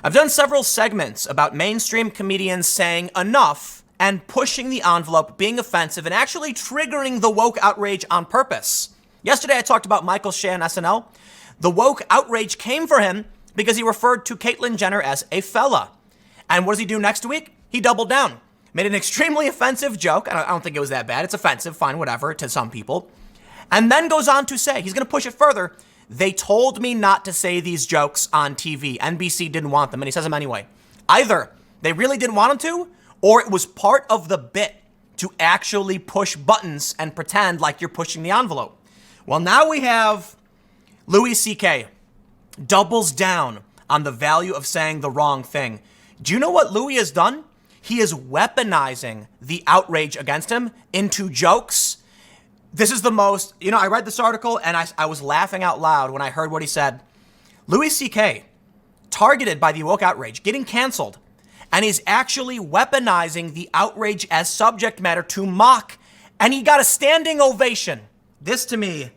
I've done several segments about mainstream comedians saying enough and pushing the envelope, being offensive, and actually triggering the woke outrage on purpose. Yesterday, I talked about Michael Shea on SNL. The woke outrage came for him because he referred to Caitlyn Jenner as a fella. And what does he do next week? He doubled down, made an extremely offensive joke. I don't think it was that bad. It's offensive, fine, whatever, to some people. And then goes on to say, he's going to push it further. They told me not to say these jokes on TV. NBC didn't want them, and he says them anyway. Either they really didn't want him to, or it was part of the bit to actually push buttons and pretend like you're pushing the envelope. Well, now we have Louis C.K. doubles down on the value of saying the wrong thing. Do you know what Louis has done? He is weaponizing the outrage against him into jokes. This is the most, I read this article and I was laughing out loud when I heard what he said. Louis C.K. targeted by the woke outrage, getting canceled, and he's actually weaponizing the outrage as subject matter to mock, and he got a standing ovation. This to me,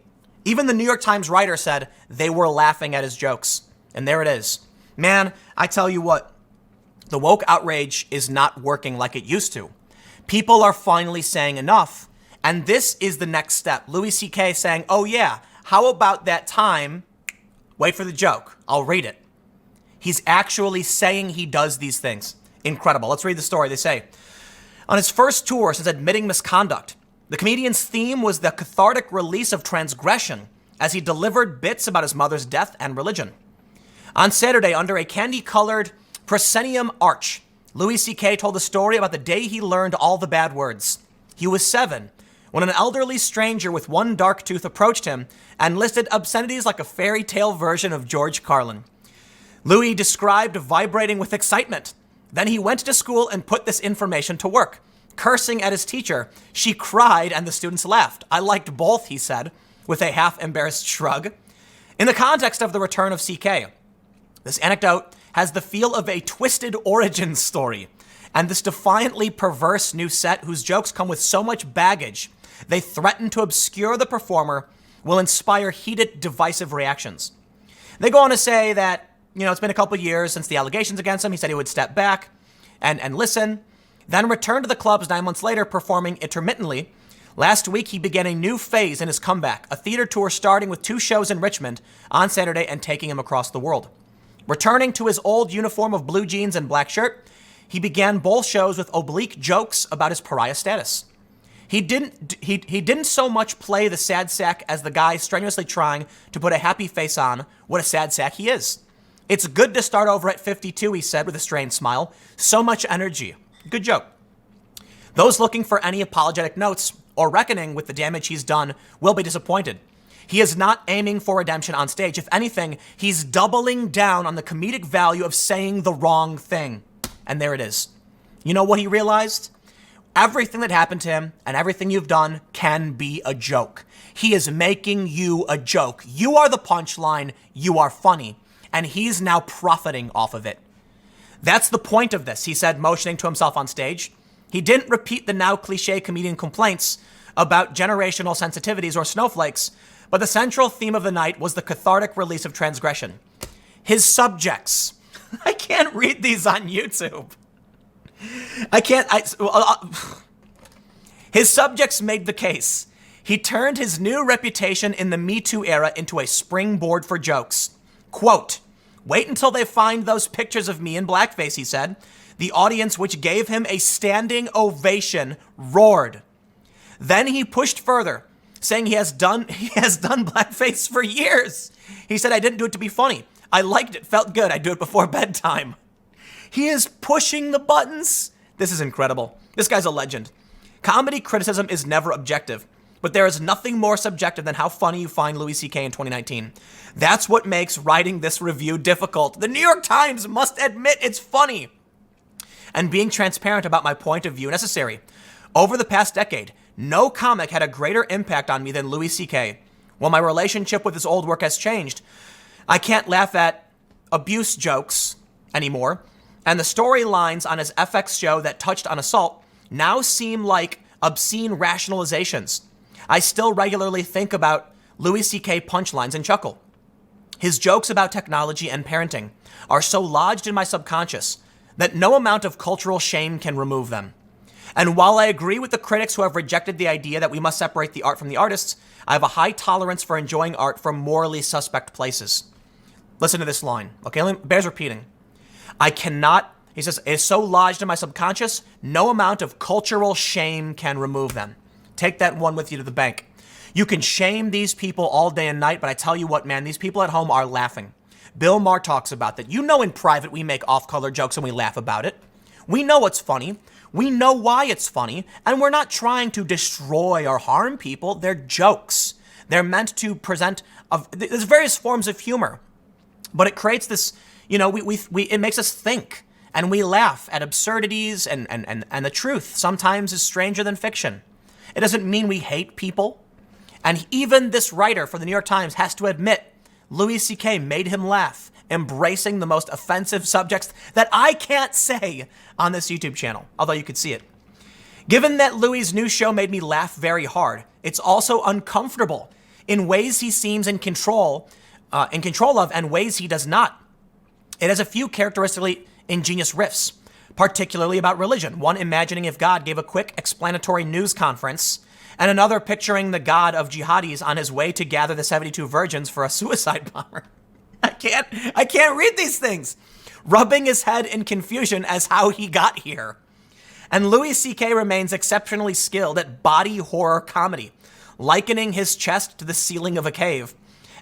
even the New York Times writer said they were laughing at his jokes. And there it is. Man, I tell you what, the woke outrage is not working like it used to. People are finally saying enough. And this is the next step. Louis C.K. saying, oh yeah, how about that time? Wait for the joke. I'll read it. He's actually saying he does these things. Incredible. Let's read the story. They say, on his first tour since admitting misconduct, the comedian's theme was the cathartic release of transgression as he delivered bits about his mother's death and religion. On Saturday, under a candy-colored proscenium arch, Louis C.K. told a story about the day he learned all the bad words. He was 7 when an elderly stranger with one dark tooth approached him and listed obscenities like a fairy tale version of George Carlin. Louis described vibrating with excitement. Then he went to school and put this information to work. Cursing at his teacher, she cried and the students laughed. I liked both, he said, with a half-embarrassed shrug. In the context of the return of CK, this anecdote has the feel of a twisted origin story, and this defiantly perverse new set whose jokes come with so much baggage, they threaten to obscure the performer, will inspire heated, divisive reactions. They go on to say that, it's been a couple years since the allegations against him. He said he would step back and listen, then return to the clubs 9 months later, performing intermittently. Last week, he began a new phase in his comeback, a theater tour starting with 2 shows in Richmond on Saturday and taking him across the world. Returning to his old uniform of blue jeans and black shirt, he began both shows with oblique jokes about his pariah status. He didn't so much play the sad sack as the guy strenuously trying to put a happy face on what a sad sack he is. It's good to start over at 52, he said with a strained smile. So much energy. Good joke. Those looking for any apologetic notes or reckoning with the damage he's done will be disappointed. He is not aiming for redemption on stage. If anything, he's doubling down on the comedic value of saying the wrong thing. And there it is. You know what he realized? Everything that happened to him and everything you've done can be a joke. He is making you a joke. You are the punchline. You are funny. And he's now profiting off of it. That's the point of this, he said, motioning to himself on stage. He didn't repeat the now cliche comedian complaints about generational sensitivities or snowflakes, but the central theme of the night was the cathartic release of transgression. His subjects, I can't read these on YouTube. His subjects made the case. He turned his new reputation in the Me Too era into a springboard for jokes. Quote, wait until they find those pictures of me in blackface, he said. The audience, which gave him a standing ovation, roared. Then he pushed further, saying he has done blackface for years. He said, I didn't do it to be funny. I liked it, felt good. I do it before bedtime. He is pushing the buttons. This is incredible. This guy's a legend. Comedy criticism is never objective, but there is nothing more subjective than how funny you find Louis C.K. in 2019. That's what makes writing this review difficult. The New York Times must admit it's funny. And being transparent about my point of view necessary. Over the past decade, no comic had a greater impact on me than Louis C.K. While my relationship with his old work has changed, I can't laugh at abuse jokes anymore. And the storylines on his FX show that touched on assault now seem like obscene rationalizations. I still regularly think about Louis C.K. punchlines and chuckle. His jokes about technology and parenting are so lodged in my subconscious that no amount of cultural shame can remove them. And while I agree with the critics who have rejected the idea that we must separate the art from the artists, I have a high tolerance for enjoying art from morally suspect places. Listen to this line, okay? Bears repeating. I cannot, he says, it is so lodged in my subconscious, no amount of cultural shame can remove them. Take that one with you to the bank. You can shame these people all day and night, but I tell you what, man, these people at home are laughing. Bill Maher talks about that. You know, in private, we make off-color jokes and we laugh about it. We know what's funny. We know why it's funny, and we're not trying to destroy or harm people. They're jokes. They're meant to present, there's various forms of humor, but it creates this, you know, it makes us think, and we laugh at absurdities, and the truth sometimes is stranger than fiction. It doesn't mean we hate people. And even this writer for the New York Times has to admit Louis C.K. made him laugh, embracing the most offensive subjects that I can't say on this YouTube channel, although you could see it. Given that Louis' new show made me laugh very hard, it's also uncomfortable in ways he seems in control of and ways he does not. It has a few characteristically ingenious riffs, particularly about religion. One imagining if God gave a quick explanatory news conference, and another picturing the god of jihadis on his way to gather the 72 virgins for a suicide bomber. I can't read these things. Rubbing his head in confusion as how he got here. And Louis C.K. remains exceptionally skilled at body horror comedy, likening his chest to the ceiling of a cave,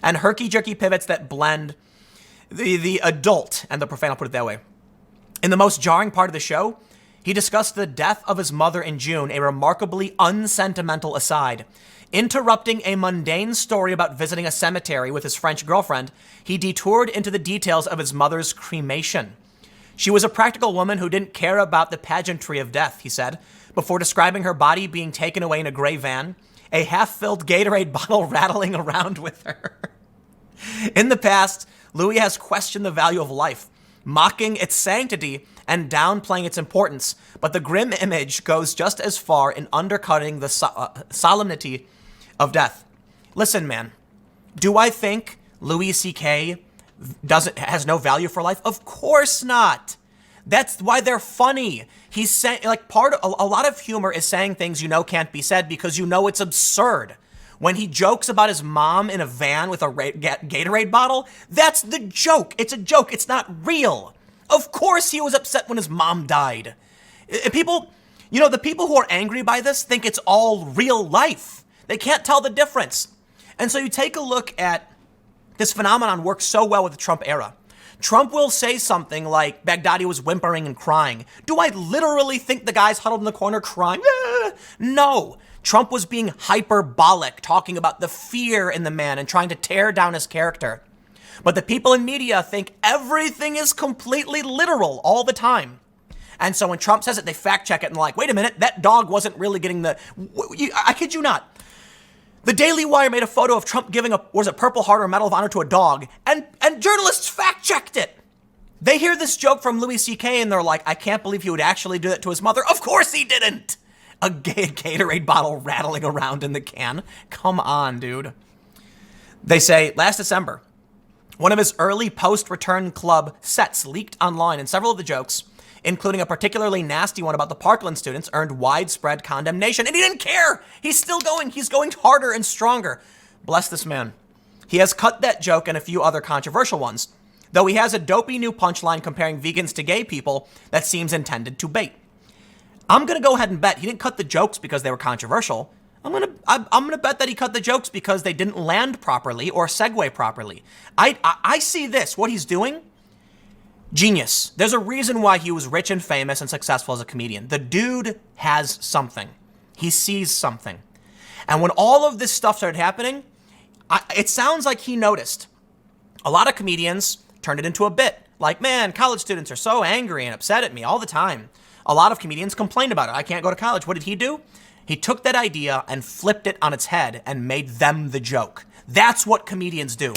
and herky-jerky pivots that blend the adult and the profane, I'll put it that way. In the most jarring part of the show, he discussed the death of his mother in June, a remarkably unsentimental aside. Interrupting a mundane story about visiting a cemetery with his French girlfriend, he detoured into the details of his mother's cremation. She was a practical woman who didn't care about the pageantry of death, he said, before describing her body being taken away in a gray van, a half-filled Gatorade bottle rattling around with her. In the past, Louis has questioned the value of life, mocking its sanctity and downplaying its importance, but the grim image goes just as far in undercutting the solemnity of death. Listen, man, do I think Louis C.K. has no value for life? Of course not. That's why they're funny. He's saying, like, a lot of humor is saying things you know can't be said because you know it's absurd. When he jokes about his mom in a van with a Gatorade bottle, that's the joke. It's a joke. It's not real. Of course he was upset when his mom died. People, you know, the people who are angry by this think it's all real life. They can't tell the difference. And so you take a look at this phenomenon works so well with the Trump era. Trump will say something like Baghdadi was whimpering and crying. Do I literally think the guy's huddled in the corner crying? No. Trump was being hyperbolic, talking about the fear in the man and trying to tear down his character. But the people in media think everything is completely literal all the time. And so when Trump says it, they fact check it and they're like, wait a minute, that dog wasn't really getting I kid you not. The Daily Wire made a photo of Trump giving Purple Heart or Medal of Honor to a dog, and journalists fact-checked it. They hear this joke from Louis C.K. and they're like, I can't believe he would actually do that to his mother. Of course he didn't. A Gatorade bottle rattling around in the can. Come on, dude. They say, last December, one of his early post-return club sets leaked online, and several of the jokes, including a particularly nasty one about the Parkland students, earned widespread condemnation. And he didn't care. He's still going. He's going harder and stronger. Bless this man. He has cut that joke and a few other controversial ones, though he has a dopey new punchline comparing vegans to gay people that seems intended to bait. I'm going to go ahead and bet he didn't cut the jokes because they were controversial. I'm gonna bet that he cut the jokes because they didn't land properly or segue properly. I see this, what he's doing, genius. There's a reason why he was rich and famous and successful as a comedian. The dude has something. He sees something. And when all of this stuff started happening, it sounds like he noticed. A lot of comedians turned it into a bit. Like, man, college students are so angry and upset at me all the time. A lot of comedians complained about it. I can't go to college. What did he do? He took that idea and flipped it on its head and made them the joke. That's what comedians do.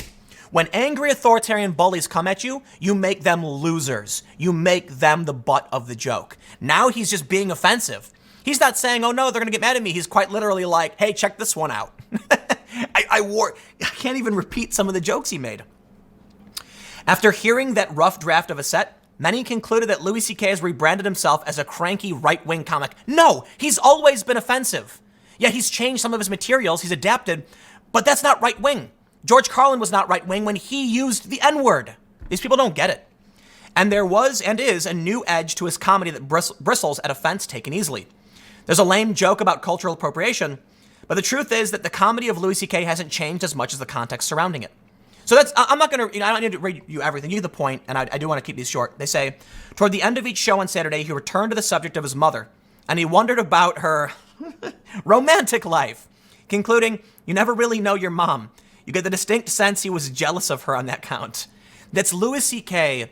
When angry authoritarian bullies come at you, you make them losers. You make them the butt of the joke. Now he's just being offensive. He's not saying, oh no, they're gonna get mad at me. He's quite literally like, hey, check this one out. I can't even repeat some of the jokes he made. After hearing that rough draft of a set, many concluded that Louis C.K. has rebranded himself as a cranky right-wing comic. No, he's always been offensive. Yeah, he's changed some of his materials, he's adapted, but that's not right-wing. George Carlin was not right-wing when he used the N-word. These people don't get it. And there was and is a new edge to his comedy that bristles at offense taken easily. There's a lame joke about cultural appropriation, but the truth is that the comedy of Louis C.K. hasn't changed as much as the context surrounding it. So I'm not going to, I don't need to read you everything. You get the point, and I do want to keep these short. They say, toward the end of each show on Saturday, he returned to the subject of his mother, and he wondered about her romantic life, concluding, you never really know your mom. You get the distinct sense he was jealous of her on that count. That's Louis C.K.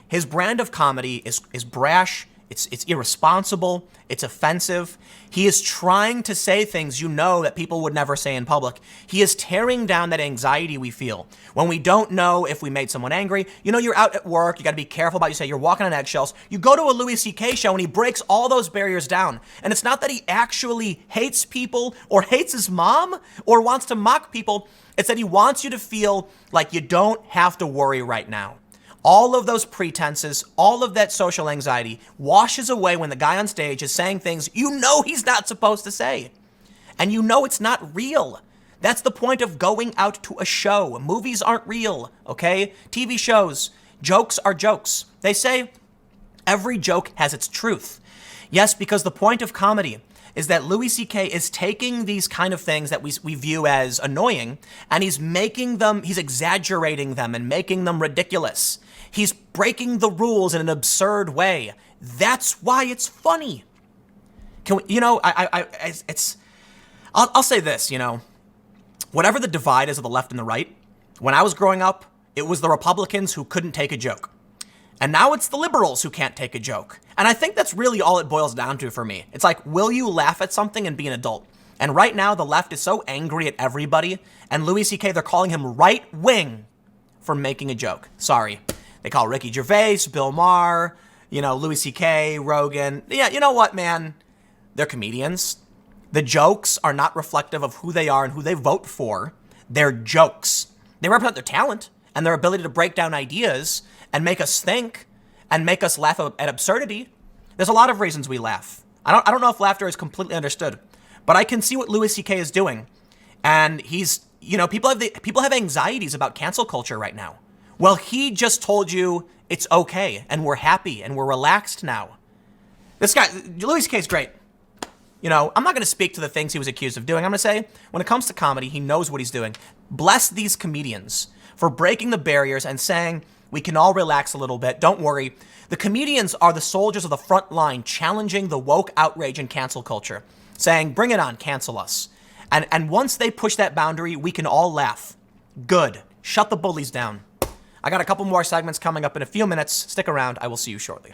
His brand of comedy is brash, it's irresponsible, it's offensive. He is trying to say things you know that people would never say in public. He is tearing down that anxiety we feel when we don't know if we made someone angry. You know, you're out at work, you gotta be careful about what you say, you're walking on eggshells. You go to a Louis C.K. show and he breaks all those barriers down. And it's not that he actually hates people or hates his mom or wants to mock people. It's that he wants you to feel like you don't have to worry right now. All of those pretenses, all of that social anxiety washes away when the guy on stage is saying things you know he's not supposed to say. And you know it's not real. That's the point of going out to a show. Movies aren't real, okay? TV shows, jokes are jokes. They say every joke has its truth. Yes, because the point of comedy is that Louis C.K. is taking these kind of things that we view as annoying, and he's making them, he's exaggerating them and making them ridiculous. He's breaking the rules in an absurd way. That's why it's funny. Can we, you know, I'll say this, you know, whatever the divide is of the left and the right, when I was growing up, it was the Republicans who couldn't take a joke. And now it's the liberals who can't take a joke. And I think that's really all it boils down to for me. It's like, will you laugh at something and be an adult? And right now, the left is so angry at everybody. And Louis C.K., they're calling him right-wing for making a joke. Sorry. They call Ricky Gervais, Bill Maher, you know, Louis C.K., Rogan. Yeah, you know what, man? They're comedians. The jokes are not reflective of who they are and who they vote for. They're jokes. They represent their talent and their ability to break down ideas and make us think and make us laugh at absurdity. There's a lot of reasons we laugh. I don't know if laughter is completely understood, but I can see what Louis C.K. is doing. And he's, you know, people have anxieties about cancel culture right now. Well, he just told you it's okay and we're happy and we're relaxed now. This guy, Louis C.K. is great. You know, I'm not going to speak to the things he was accused of doing. I'm going to say, when it comes to comedy, he knows what he's doing. Bless these comedians for breaking the barriers and saying, we can all relax a little bit. Don't worry. The comedians are the soldiers of the front line challenging the woke outrage and cancel culture, saying, bring it on, cancel us. And once they push that boundary, we can all laugh. Good. Shut the bullies down. I got a couple more segments coming up in a few minutes. Stick around. I will see you shortly.